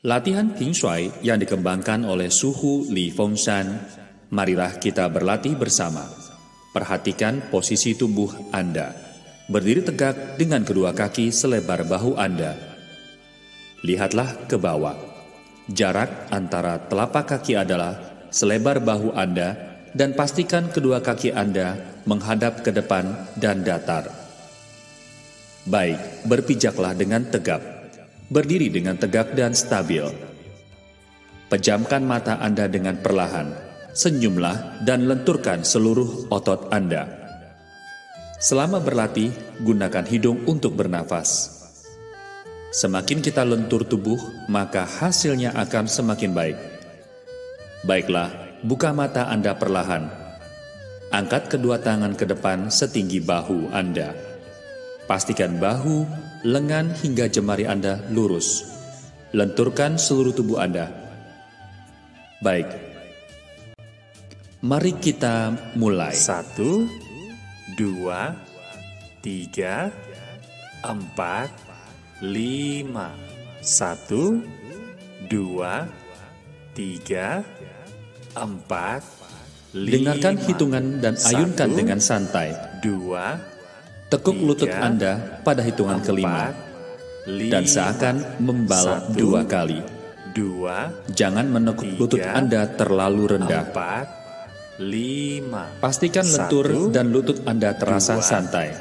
Latihan Ping Shuai yang dikembangkan oleh Suhu Li Fengshan. Marilah kita berlatih bersama. Perhatikan posisi tubuh Anda. Berdiri tegak dengan kedua kaki selebar bahu Anda. Lihatlah ke bawah. Jarak antara telapak kaki adalah selebar bahu Anda dan pastikan kedua kaki Anda menghadap ke depan dan datar. Baik, berpijaklah dengan tegap. Berdiri dengan tegak dan stabil. Pejamkan mata Anda dengan perlahan. Senyumlah dan lenturkan seluruh otot Anda. Selama berlatih, gunakan hidung untuk bernafas. Semakin kita lentur tubuh, maka hasilnya akan semakin baik. Baiklah, buka mata Anda perlahan. Angkat kedua tangan ke depan setinggi bahu Anda. Pastikan bahu, lengan hingga jemari Anda lurus. Lenturkan seluruh tubuh Anda. Baik. Mari kita mulai. 1, 2, 3, 4, 5. 1, 2, 3, 4, 5. Dengarkan hitungan dan ayunkan dengan santai. 2, Tekuk lutut Anda pada hitungan kelima. Dan seakan membalap 2 kali. 2. Jangan menekuk lutut Anda terlalu rendah. 4, 5. Pastikan lentur dan lutut Anda terasa santai.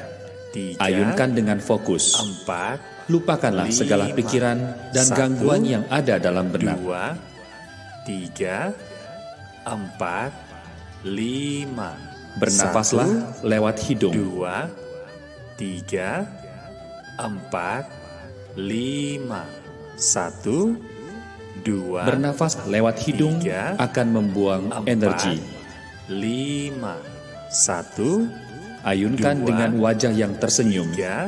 Ayunkan dengan fokus. 4. Lupakanlah segala pikiran dan gangguan yang ada dalam benak. 2, 3, 4, 5. Bernafaslah lewat hidung. 2, 3, 4, 5. 1, 2. Bernafas lewat hidung akan membuang energi. 5. 1, Ayunkan dengan wajah yang tersenyum. 3,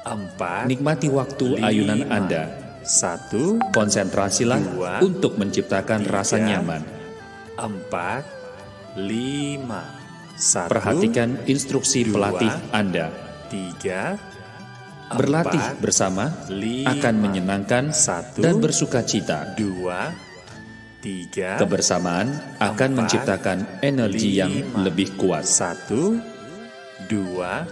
4. Nikmati waktu ayunan Anda. 1, Konsentrasilah untuk menciptakan rasa nyaman. 4, 5. 1, Perhatikan instruksi pelatih Anda. 3, Berlatih bersama akan menyenangkan dan bersuka cita. 2, 3. Kebersamaan akan menciptakan energi yang lebih kuat. 1, 2,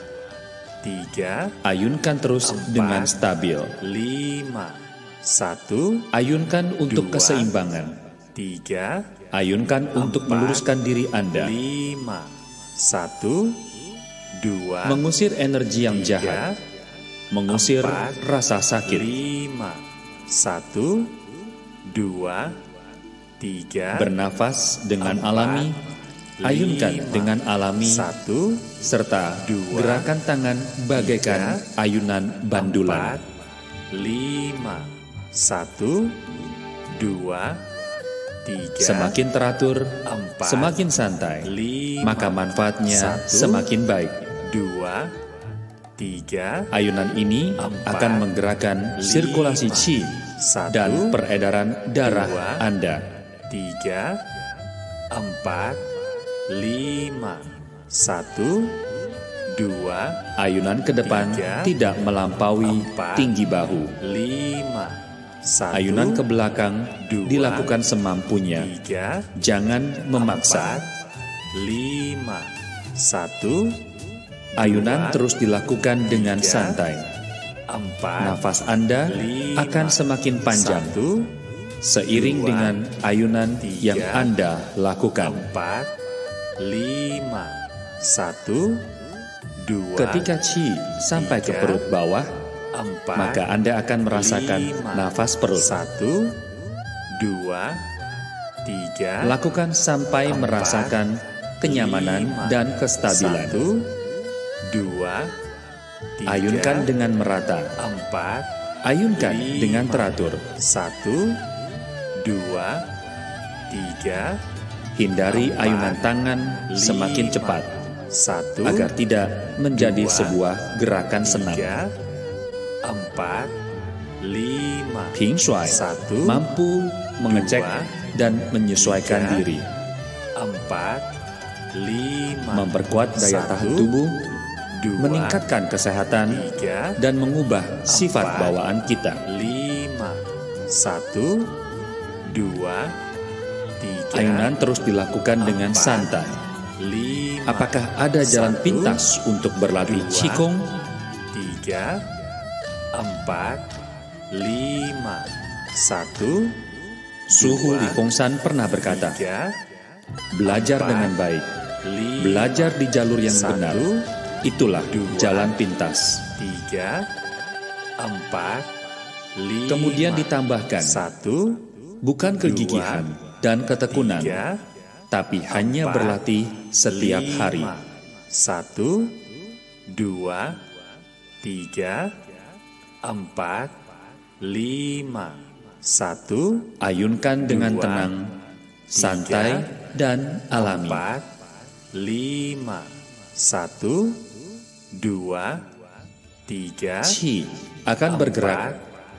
3, Ayunkan terus dengan stabil. 5. 1, Ayunkan untuk keseimbangan. 3, Ayunkan untuk meluruskan diri Anda. 5. 1, 2, Mengusir energi yang jahat. Mengusir rasa sakit. 5. 1, 2, 3. Bernafas dengan alami. Ayunkan dengan alami. 1, Serta gerakan tangan bagaikan ayunan bandulan. 5. 1, 2, 3. Semakin teratur, 4, semakin santai, 5. maka manfaatnya 1, semakin baik. 2, 3. Ayunan ini akan menggerakkan sirkulasi qi dan peredaran darah Anda. 3, 4, 5. 1, 2, Ayunan ke depan tidak melampaui tinggi bahu. 5. 1, Ayunan ke belakang dilakukan semampunya. 3, Jangan memaksa. 5. 1, Ayunan terus dilakukan dengan santai. 4, Nafas Anda akan semakin panjang 1, seiring dengan ayunan yang Anda lakukan. 4, 5. 1, 2, Ketika qi sampai ke perut bawah, 4, maka Anda akan merasakan nafas perut. 1, 2, 3. Lakukan sampai merasakan kenyamanan dan kestabilan. 1, 2, 3. Ayunkan dengan merata. 4, Ayunkan dengan teratur. 1, 2, 3. Hindari ayunan tangan semakin cepat 1, agar tidak menjadi sebuah gerakan senam. 3, 4, 5. Ping Shuai 1, mampu mengecek dan menyesuaikan diri, 4, 5. memperkuat daya tahan tubuh, 2, meningkatkan kesehatan, 3, dan mengubah sifat bawaan kita. 5. 1, 2, 3, Ayunan terus dilakukan dengan santai. 5, Apakah ada jalan 1, pintas untuk berlatih 2, Qigong? 3, 4, 5, 1, Suhu 2, Li Fengsan pernah berkata, 3, belajar 4, dengan baik, 5, belajar di jalur yang 1, benar, itulah 2, jalan pintas. 3, 4, 5, Kemudian ditambahkan, 1, bukan kegigihan dan ketekunan, 3, tapi hanya berlatih setiap hari. 1, 2, 3, 4, 5, 1, Ayunkan dengan 2, tenang, santai, dan alami. 4, 5, 1, 2, 3, Qi akan bergerak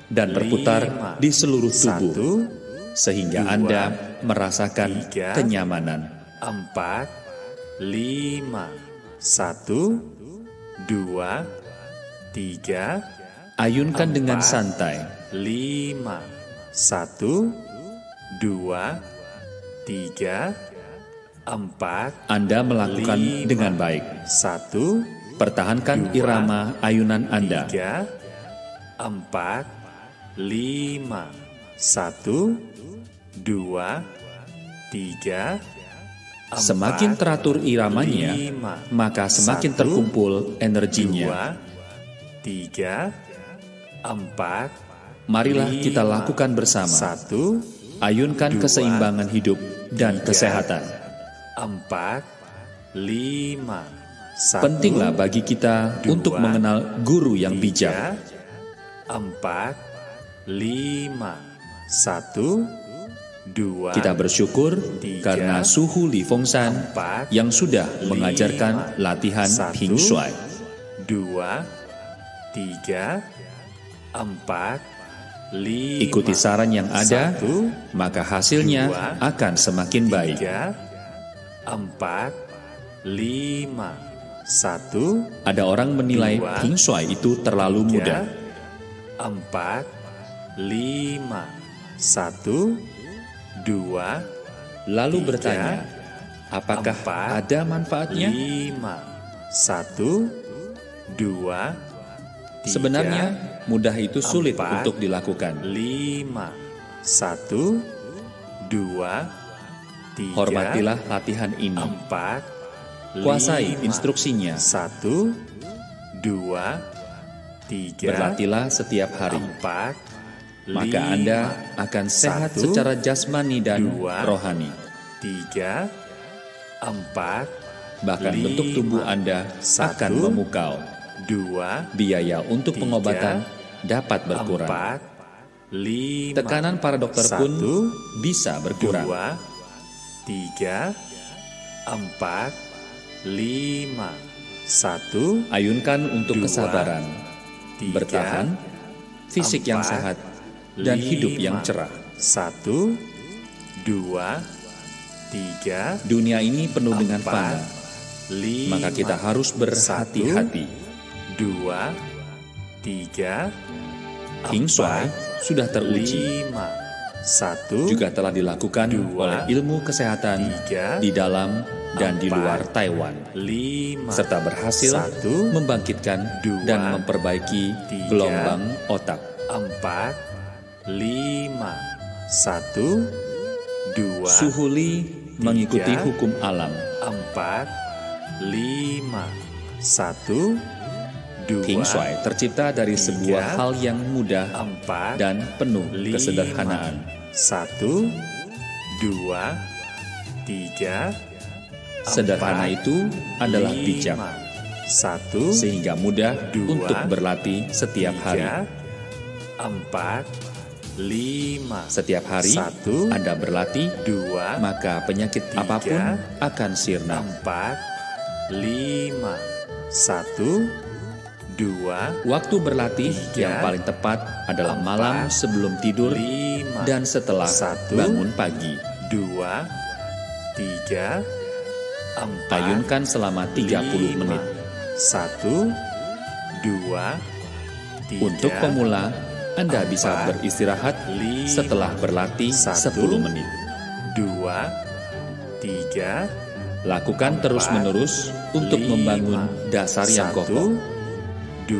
dan berputar di seluruh tubuh, 1, sehingga 2, Anda merasakan 3, kenyamanan. 4, 5, 1, 2, 3, Ayunkan dengan 4, santai, 5, 1, 2, 3, 4, Anda melakukan 5, dengan baik. 1, Pertahankan 2, irama ayunan Anda. 3, 4, 5, 1, 2, 3, Semakin teratur iramanya, 5, maka semakin 1, terkumpul energinya. 2, 3, 4, Marilah kita 5, lakukan bersama. 1, Ayunkan 2, keseimbangan hidup dan 3, kesehatan. 4, 5, 1, Pentinglah bagi kita 2, untuk mengenal guru yang 3, bijak. 4, 5, 1, 2, Kita bersyukur 3, karena Suhu Li Fengsan 4, yang sudah 5, mengajarkan latihan 1, Feng Shui. 2, 3, 4, 5, Ikuti saran yang ada, 1, maka hasilnya 2, akan semakin baik. 3, 4, 5, 1, Ada orang menilai 2, Feng Shui itu terlalu 3, mudah. 4, 5, 1, 2, Lalu 3, bertanya, apakah 4, ada manfaatnya? 5, 1, 2, 3, Sebenarnya mudah itu sulit 4, untuk dilakukan. 5, 1, 2, 3, Hormatilah latihan ini. 4, Kuasai 5, instruksinya. 1, 2, 3, Berlatihlah setiap hari. 4, Maka 5, Anda akan sehat 1, secara jasmani dan 2, rohani. 3, 4, Bahkan 5, bentuk tubuh Anda 1, akan memukau. 2, Biaya untuk 3, pengobatan dapat berkurang. 4, 5, Tekanan para dokter pun 1, bisa berkurang. 2, 3, 4, 5, 1, Ayunkan untuk 2, kesabaran, 3, bertahan, fisik yang 4, sehat, dan hidup yang cerah. 1, 2, 3, Dunia ini penuh dengan 4, fana, 5, maka kita harus berhati-hati. 2, 3, Feng Shui sudah teruji, 5, 1, juga telah dilakukan 2, oleh ilmu kesehatan 3, di dalam dan di 4, luar Taiwan, 5, serta berhasil 1, membangkitkan 2, dan memperbaiki 3, gelombang otak. 4, 5, 1, 2, Suhu Li mengikuti 3, hukum alam. 4, 5, 1, 2, Feng Shui tercipta dari 3, sebuah hal yang mudah 4, dan penuh 5, kesederhanaan. 1, 2, 3, Sederhana 4, itu adalah 5, bijak, 1, sehingga mudah 2, untuk berlatih setiap hari. 4, 5, Setiap hari 1, Anda berlatih, 2, maka penyakit 3, apapun akan sirna. 4, 5, 1, 2, Waktu berlatih 3, yang paling tepat adalah 4, malam sebelum tidur 5, dan setelah 1, bangun pagi. 2, 3, 4, Ayunkan selama 30 menit. 1, 2, 3, Untuk pemula, Anda bisa beristirahat setelah berlatih 10 menit. 2, 3, Lakukan terus-menerus untuk membangun dasar yang kokoh. 2,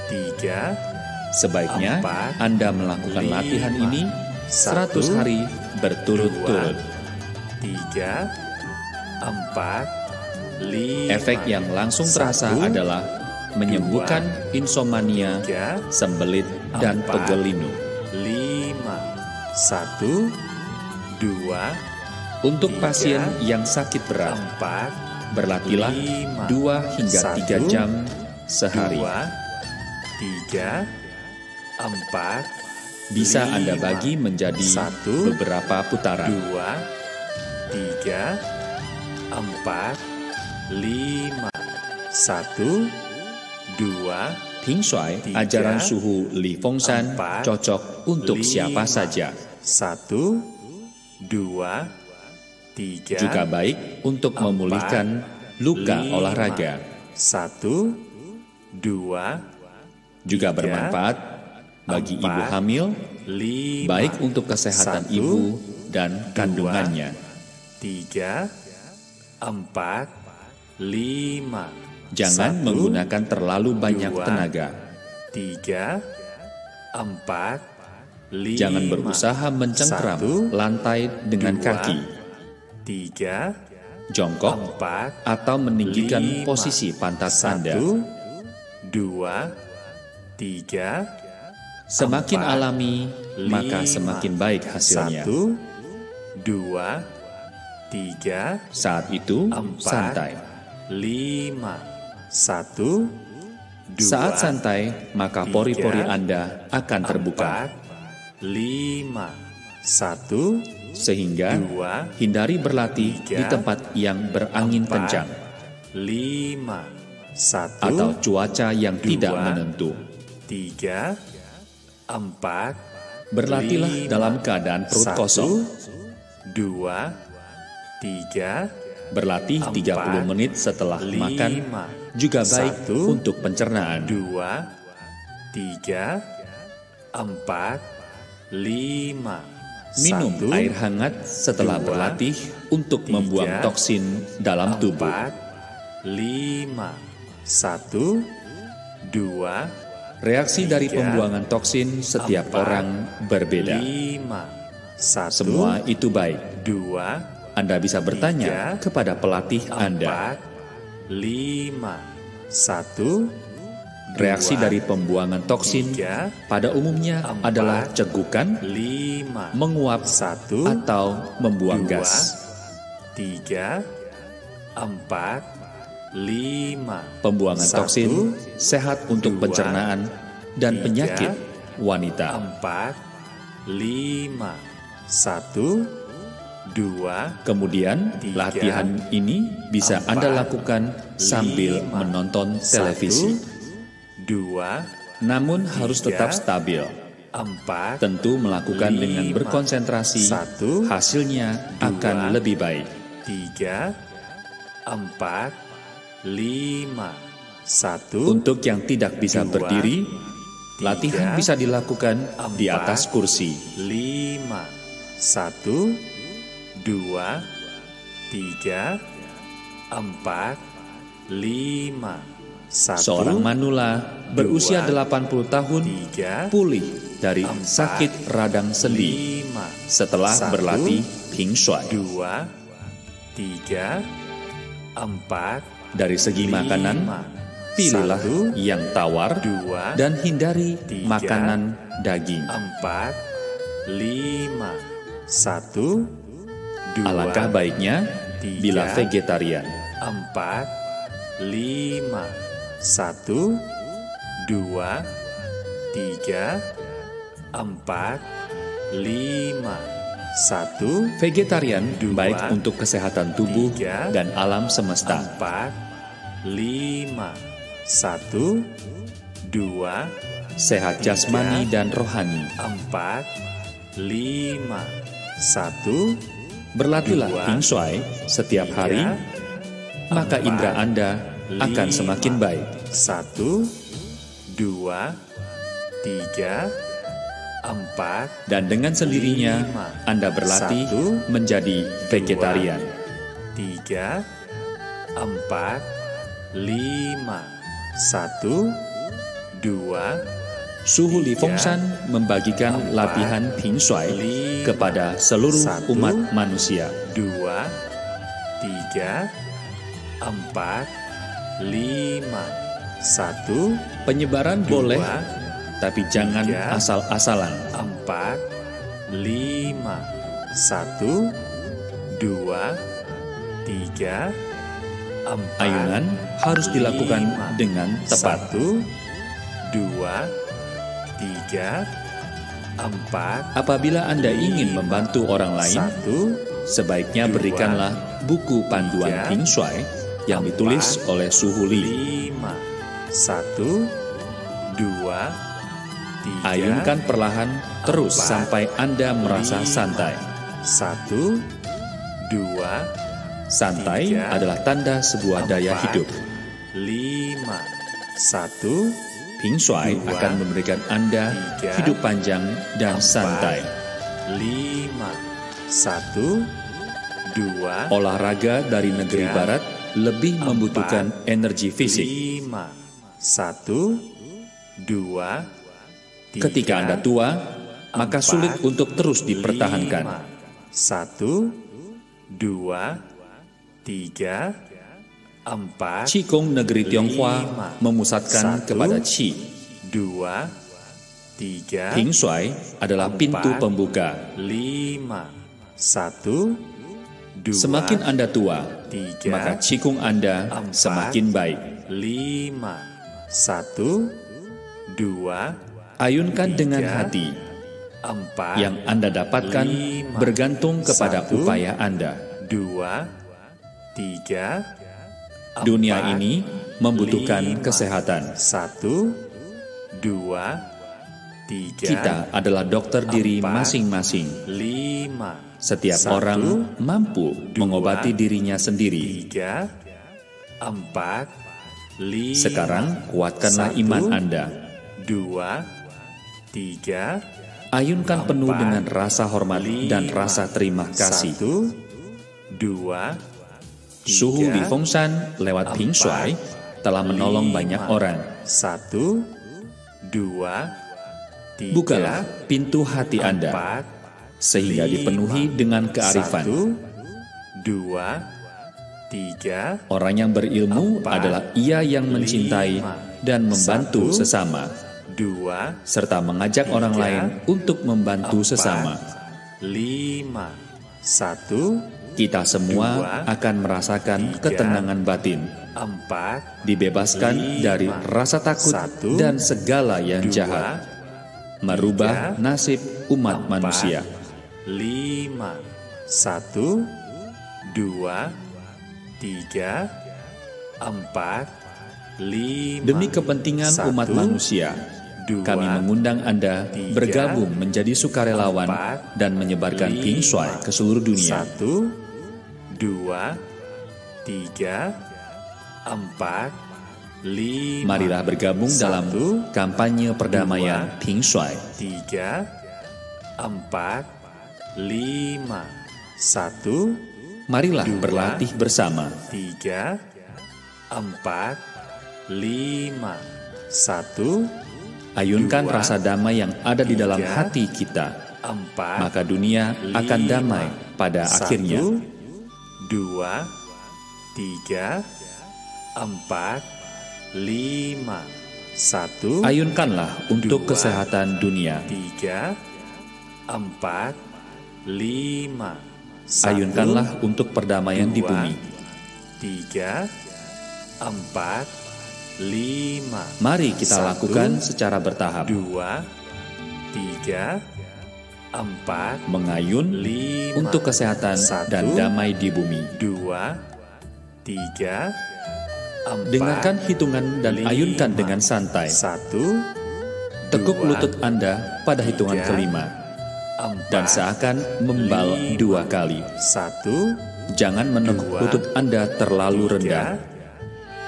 3, Sebaiknya Anda melakukan latihan ini 100 hari berturut-turut. 3, 4, 5. Efek yang langsung terasa adalah menyembuhkan insomnia, sembelit, dan pegel linu. 5, 1, 2, Untuk pasien yang sakit berat, 4, berlatihlah 2 hingga 3 jam sehari. 3, 4, Bisa Anda bagi menjadi beberapa putaran. 2, 3, 4, 5, 1, 2, Ping Shuai, 3, ajaran suhu Li Fongshan, 4, cocok untuk 5, siapa saja. 1, 2, 3, Juga baik untuk memulihkan luka 5, olahraga. 1, 2, Juga 3, bermanfaat bagi 4, ibu hamil, 5, baik untuk kesehatan 1, ibu dan kandungannya. 3, 4, 5. Jangan 1, menggunakan terlalu banyak 2, tenaga. 3, 4, 5. Jangan berusaha mencengkram 1, lantai dengan 2, kaki, 3, jongkok, 4, atau meninggikan 5. posisi pantat Anda. 1, 2, 3. Semakin 4, alami, maka 5. semakin baik hasilnya. 1, 2, 3, Saat itu, 4, santai. 5. 1, 2, Saat santai, maka 3, pori-pori Anda akan terbuka, 4, 5. 1, sehingga 2, hindari berlatih 3, di tempat yang berangin 4, kencang 5. 1, atau cuaca yang tidak 2, menentu. 3, 4. Berlatihlah 5. dalam keadaan perut 1, kosong. 2, 3, Berlatih 30 menit setelah 5. makan juga baik 1, untuk pencernaan. 2, 3, 4, 5. Minum 1, air hangat setelah 2, berlatih untuk 3, membuang toksin dalam tubuh. 4, 5. 1, 2, Reaksi dari 3, pembuangan toksin setiap 4, orang berbeda. 5. 1, Semua itu baik. 2, Anda bisa bertanya 3, kepada pelatih Anda. 4, 5. 1, Reaksi 2, dari pembuangan toksin 3, pada umumnya 4, adalah cegukan, 5. menguap, 1, atau membuang 2, gas. 3, 4, 5. Pembuangan 1, toksin sehat untuk 2, pencernaan dan 3, penyakit wanita. 4, 5. 1, 2, Kemudian, 3, latihan ini bisa 4, Anda lakukan sambil 5. menonton televisi. 2, Namun harus 3, tetap stabil. 4, Tentu melakukan dengan 5. berkonsentrasi, 1, hasilnya 2, akan lebih baik. 3, 4, 5. 1, Untuk yang tidak bisa 2, berdiri, latihan 3, bisa dilakukan di 4, atas kursi. 5. 1, 2, 3, 4, 5. 1, Seorang manula berusia 80 tahun 3, pulih dari 4, sakit radang sendi 5. setelah 1, berlatih Ping Shuai. 2, 3, 4. Dari segi makanan, pilihlah 1, yang tawar 2, dan hindari 3, makanan daging. 4, 5. 1, 2, Alangkah baiknya 3, bila vegetarian. 4, 5. 1, 2, 3, 4, 5. 1, Vegetarian 2, baik untuk kesehatan tubuh 3, dan alam semesta. 4, 5. 1, 2, Sehat jasmani dan rohani. 4, 5. 1, Berlatihlah 2, Ping Shuai setiap hari, 3, maka 4, indera Anda akan 5. semakin baik. 1, 2, 3, 4, Dan dengan sendirinya, 5, Anda berlatih 1, menjadi vegetarian. 3, 4, 5, 1, 2, Suhu Li Fongshan membagikan latihan Ping Shuai kepada seluruh umat manusia. 2, 3, 4, 5, 1, Penyebaran boleh, tapi jangan tiga, asal-asalan. 4, 5, 1, 2, 3, 4, Ayunan harus dilakukan dengan tepat. 1, 2, 3, 4, Apabila Anda ingin membantu orang lain, 1, sebaiknya berikanlah buku panduan tiga, Ping Shuai yang ditulis oleh Suhu Li. 5, 1, 2, 3, Ayunkan perlahan terus 4, sampai Anda merasa 5, santai. 1, 2, Santai tiga, adalah tanda sebuah daya 4, hidup. 5, 1, Ping Shuai dua, akan memberikan Anda tiga, hidup panjang dan 4, santai. 5, 1, 2, Olahraga dari negeri tiga, barat lebih membutuhkan energi fisik. 5, 1, 2, 3, Ketika Anda tua, maka 4, sulit untuk terus dipertahankan. 1, 2, 3, 4, Qigong negeri Tionghoa memusatkan 1, kepada Qi. 2, 3, Ping Shuai adalah pintu 4, pembuka. 5, 1, 2, Semakin Anda tua, 3, maka Qigong Anda 4, semakin baik. 5, 1, 2, Ayunkan dengan tiga, hati. 4, Yang Anda dapatkan 5, bergantung kepada 1, upaya Anda. 2, 3, Dunia 4, ini membutuhkan 5, kesehatan. 1, 2, 3, Kita adalah dokter diri 4, masing-masing. 5, Setiap 1, orang mampu 2, mengobati dirinya sendiri. 3, 4, 5, Sekarang kuatkanlah 1, iman Anda. 2, 3, Ayunkan penuh 4, dengan rasa hormat dan 5, rasa terima kasih. 1, 2, 3, Suhu Li Fongshan lewat Ping Shuai telah menolong banyak orang. 1, 2, 3, Bukalah pintu hati Anda 4, sehingga dipenuhi dengan kearifan. 1, 2, 3, Orang yang berilmu 4, adalah ia yang mencintai 5, dan membantu 1, sesama, 2, serta mengajak orang 3, lain untuk membantu 4, sesama. 5, 1, Kita semua 2, akan merasakan 3, ketenangan batin, 4, dibebaskan 5, dari rasa takut 1, dan segala yang 2, jahat, merubah 3, nasib umat 4, manusia. 5, 1, 2, 3, 4, 5, Demi kepentingan 1, umat manusia, 2, kami mengundang Anda 3, bergabung menjadi sukarelawan 4, dan menyebarkan 5, Ping Shuai ke seluruh dunia. 1, 2, 3, 4, 5, Marilah bergabung dalam 1, kampanye perdamaian 2, Ping Shuai. 3, 4, 5, 1, Marilah 2, berlatih bersama. 3, 4, 5, 1, Ayunkan 2, rasa damai yang ada di dalam 3, hati kita, 4, maka dunia akan 5, damai pada 1, akhirnya. 2, 3, 4, 5, 1, Ayunkanlah untuk 2, kesehatan dunia. 3, 4, 5, 1, Ayunkanlah untuk perdamaian di 2, bumi. 3, 4, 5, Mari kita 1, lakukan secara bertahap. 2, 3, 4, Mengayun 5, untuk kesehatan 1, dan damai di bumi. 2, 3, 4, Dengarkan hitungan dan 5, ayunkan dengan santai. 1, Tekuk 2, lutut Anda pada hitungan 3, kelima 4, dan seakan membal 5, 2 kali. 1, Jangan menekuk 2, lutut Anda terlalu rendah.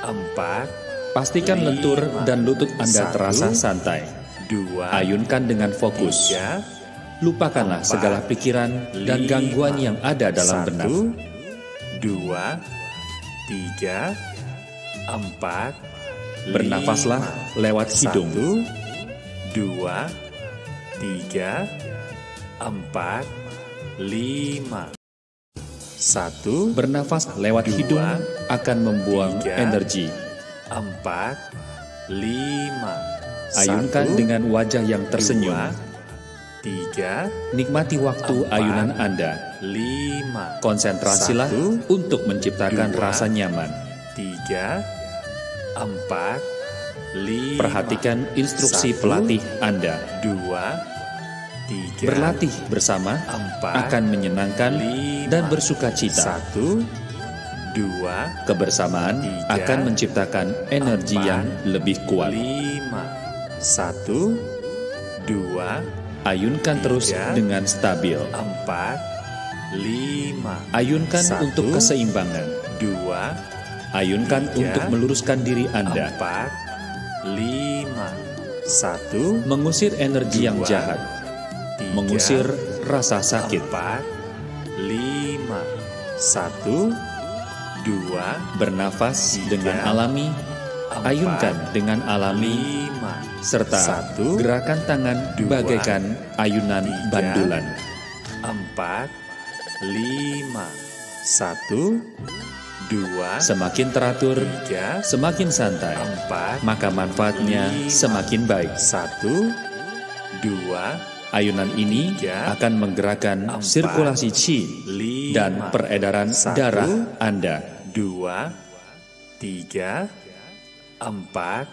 4, Pastikan lentur dan lutut Anda 1, terasa santai. 2, Ayunkan dengan fokus. 3, Lupakanlah segala pikiran dan gangguan yang ada dalam benak. 1, 2, 3, 4, Bernafaslah lewat hidung. 1, 2, 3, 4, 5. 1, Bernafas lewat hidung akan membuang 3, energi. 4, 5. Ayunkan 1, dengan wajah yang tersenyum. 3, Nikmati waktu 4, ayunan Anda. 5. Konsentrasilah 1, untuk menciptakan 2, rasa nyaman. 3, 4, 5. Perhatikan instruksi 1, pelatih Anda. 2, 3, Berlatih bersama 4, akan menyenangkan 5. dan bersuka cita. 1, 2, Kebersamaan 3, akan menciptakan energi 4, yang lebih kuat. 5. 1, 2, Ayunkan terus 3, dengan stabil. 4, 5. Ayunkan 1, untuk keseimbangan. 2, Ayunkan 3, untuk meluruskan diri Anda. 4, 5. 1, Mengusir energi yang 2, jahat. 3, Mengusir rasa sakit. 4, 5. 1, 2, Bernafas 3, dengan alami. 4, Ayunkan dengan alami. 5. Serta 1, gerakan tangan 2, bagaikan ayunan 3, bandulan. 4, 5. 1, 2, Semakin teratur, 3, semakin santai, 4, maka manfaatnya 5. semakin baik. 1, 2, Ayunan ini 3, akan menggerakkan 4, sirkulasi qi 5. dan peredaran 1, darah Anda. 2, 3, 4,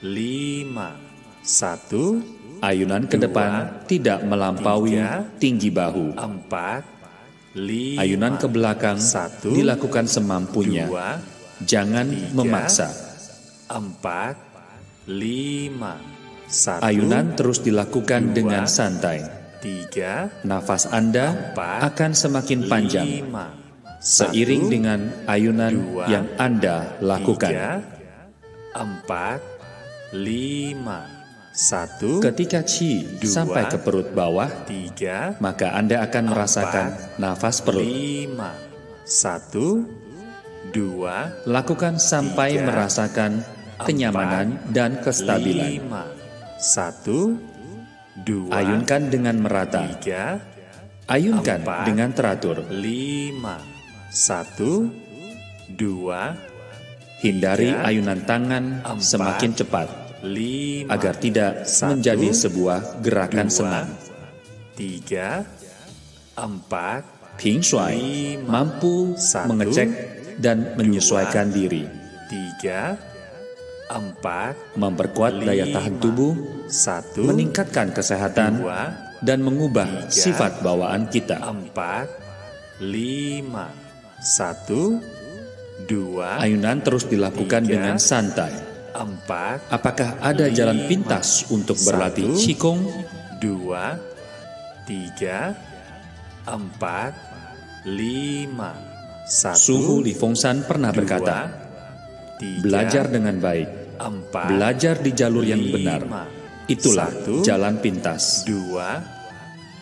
5. 1, Ayunan ke 2, depan tidak melampaui 3, tinggi bahu. 4, 5. Ayunan ke belakang 1, dilakukan semampunya. 2, Jangan 3, memaksa. 4, 5. 1, Ayunan terus dilakukan 2, dengan santai. 3, Nafas Anda 4, akan semakin panjang 5. seiring 1, dengan ayunan 2, yang Anda lakukan. 3, 4, 5. 1, Ketika qi 2, sampai ke perut bawah, 3, maka Anda akan merasakan nafas perut. 5. 1, 2, Lakukan sampai 3, merasakan kenyamanan dan kestabilan. 5. 1, 2, Ayunkan dengan merata. 3, Ayunkan 4, dengan teratur. 5. 1, 2, Hindari 3, ayunan tangan 4, semakin cepat 5. agar tidak 1, menjadi sebuah gerakan 2, senam. 3, 4, Ping Shuai 5. mampu 1, mengecek dan menyesuaikan diri, 3, 4, memperkuat daya tahan 5. tubuh, 1, meningkatkan kesehatan, 2, dan mengubah 3, sifat bawaan kita. 4, 5. 1, 2, Ayunan terus dilakukan 3, dengan santai. 4, Apakah ada jalan 5. pintas untuk berlatih 1, Qigong? 2, 3, 4, 5. 1, Suhu Li Fengsan pernah 2, berkata, 3, belajar dengan baik, 4, belajar di jalur yang 5. benar. Itulah 1, jalan pintas. 2,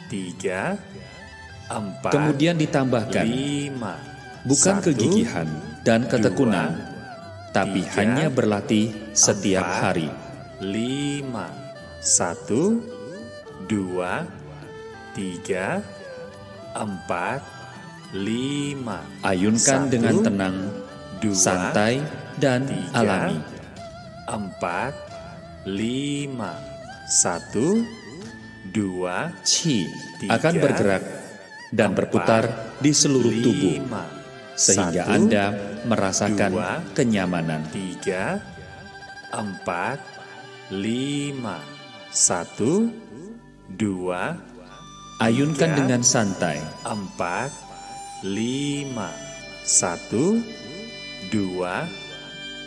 3, 4, Kemudian ditambahkan, 5. bukan 1, kegigihan dan ketekunan, tapi 3, hanya berlatih setiap 4, hari. 5. 1, 2, 3, 4, 5. Ayunkan 1, dengan tenang, 2, santai, dan 3, alami. 4, 5. 1, 2, Qi 3, akan bergerak dan 4, berputar di seluruh tubuh, 5. sehingga 1, Anda merasakan 2, kenyamanan. 3, 4, 5. 1, 2, Ayunkan 3, dengan santai. 4, 5. 1, 2,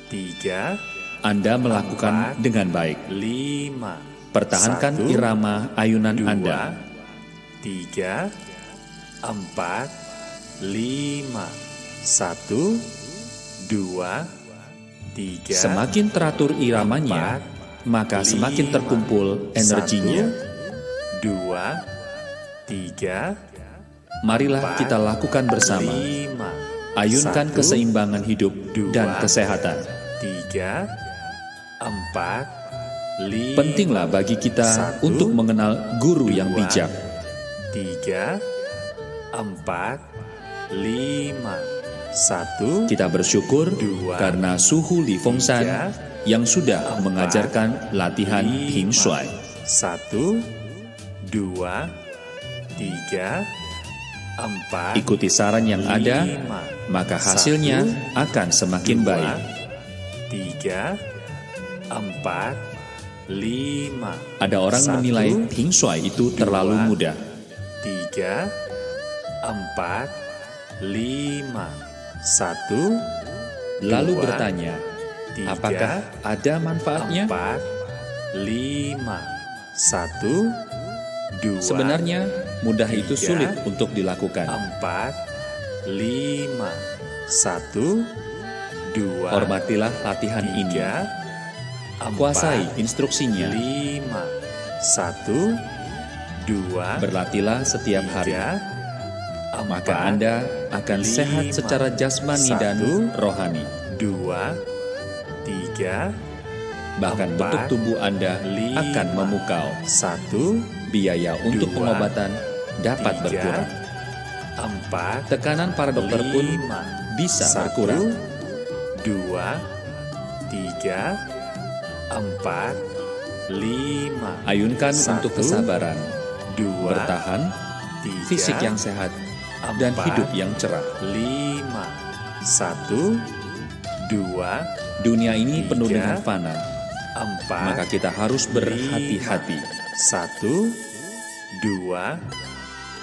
3, Anda melakukan 4, dengan baik. 5. Pertahankan 1, irama ayunan 2, Anda. 3, 4, 5. 1, 2, 3, Semakin teratur iramanya, 4, maka semakin terkumpul energinya. 1, 2, 3, Marilah kita lakukan bersama. 5. Ayunkan 1, keseimbangan hidup 2, dan kesehatan. 3, 4, 5. Pentinglah bagi kita 1, untuk mengenal guru yang 2, bijak. 3, 4, 5. 1, Kita bersyukur 2, karena Suhu Li Fengsan 3, yang sudah 4, mengajarkan latihan 5. Hing Shuai. 1, 2, 3, 4. Ikuti saran yang ada, 5. maka hasilnya 1, akan semakin 2, baik. 3, 4, 5. Ada orang 1, menilai Hing Shuai itu terlalu 2, mudah. 3, 4, 5. 1, Lalu 2, bertanya, 3, apakah ada manfaatnya? 4, 5. 1, 2, Sebenarnya mudah itu 3, sulit untuk dilakukan. 4, 5. 1, 2, Hormatilah latihan ini. 3, 4, Kuasai instruksinya. 5. 1, 2, Berlatihlah setiap hari. 3, Maka Anda akan 5. sehat secara jasmani dan 1, rohani. 2, 3, Bahkan 4, bentuk tubuh Anda 5. akan memukau. 1, Biaya untuk 2, pengobatan dapat 3, berkurang. 4, Tekanan para dokter pun 5. bisa 1, berkurang. 2, 3, 4, 5. Ayunkan 1, untuk kesabaran, 2, bertahan, 3, fisik yang sehat, dan 4, hidup yang cerah. 5. 1, 2, Dunia ini penuh 3, dengan fana, 4, maka kita harus berhati-hati. 1, 2,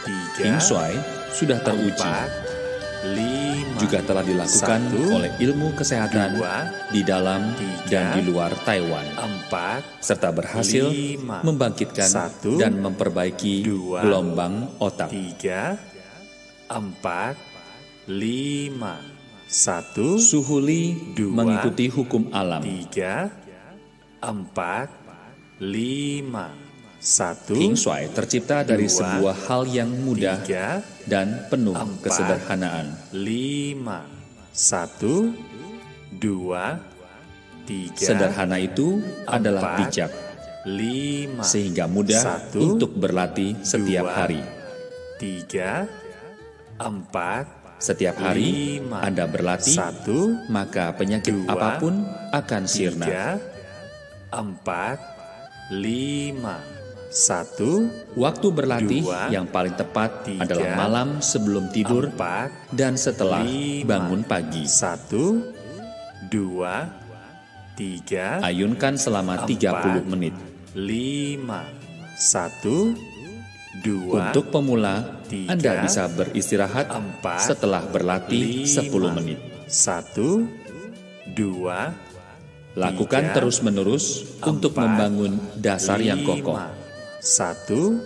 3, Hing Shuai sudah teruji, 4, 5. juga telah dilakukan 1, oleh ilmu kesehatan 2, di dalam 3, dan di luar Taiwan, 4, serta berhasil 5. membangkitkan 1, dan memperbaiki 2, gelombang otak. 3, 4, 5. 1, Suhu Li 2, mengikuti hukum alam. 3, 4, 5. 1, Hing Shuai tercipta dari 2, sebuah hal yang mudah 3, dan penuh 4, kesederhanaan. 5. 1, 2, 3, Sederhana itu adalah 4, bijak, 5. sehingga mudah 1, untuk berlatih setiap 2, hari. 3, 4, Setiap hari 5. Anda berlatih, 1, maka penyakit 2, apapun akan sirna. 3, 4, 5. 1, Waktu berlatih 2, yang paling tepat 3, adalah malam sebelum tidur 4, dan setelah 5. bangun pagi. 1, 2, 3, Ayunkan selama 30 menit. 5. 1, 2, Untuk pemula, 3, Anda bisa beristirahat 4, setelah berlatih 10 menit. 1, 2, Lakukan 3, terus-menerus untuk 4, membangun dasar yang kokoh. 1,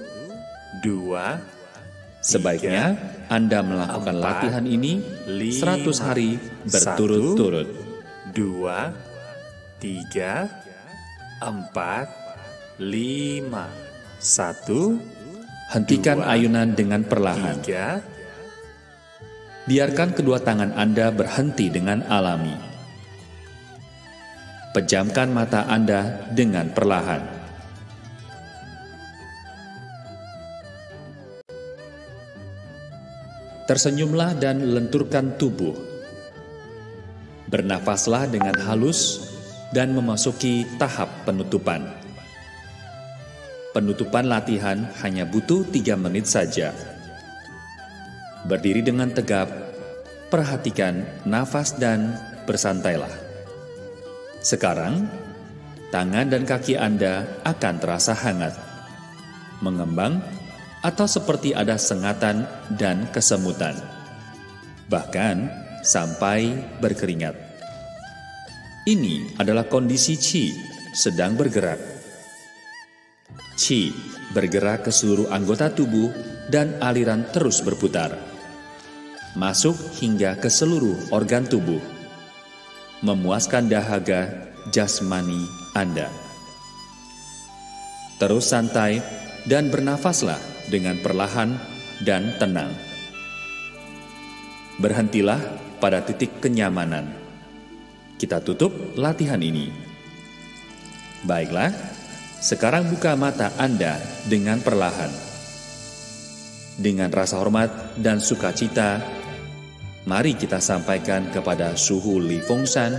2, Sebaiknya Anda melakukan 4, latihan ini 100 hari 5, berturut-turut. 2, 3, 4, 5. 1, Hentikan 2, ayunan dengan perlahan. 3, Biarkan kedua tangan Anda berhenti dengan alami. Pejamkan mata Anda dengan perlahan. Tersenyumlah dan lenturkan tubuh. Bernafaslah dengan halus dan memasuki tahap penutupan. Penutupan latihan hanya butuh 3 menit saja. Berdiri dengan tegap, perhatikan nafas dan bersantailah. Sekarang, tangan dan kaki Anda akan terasa hangat, mengembang, atau seperti ada sengatan dan kesemutan, bahkan sampai berkeringat. Ini adalah kondisi Qi sedang bergerak. Qi bergerak ke seluruh anggota tubuh dan aliran terus berputar, masuk hingga ke seluruh organ tubuh, memuaskan dahaga jasmani Anda. Terus santai dan bernafaslah dengan perlahan dan tenang. Berhentilah pada titik kenyamanan. Kita tutup latihan ini. Baiklah, sekarang buka mata Anda dengan perlahan. Dengan rasa hormat dan sukacita, mari kita sampaikan kepada Suhu Li Feng Shan,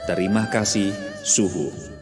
terima kasih Suhu.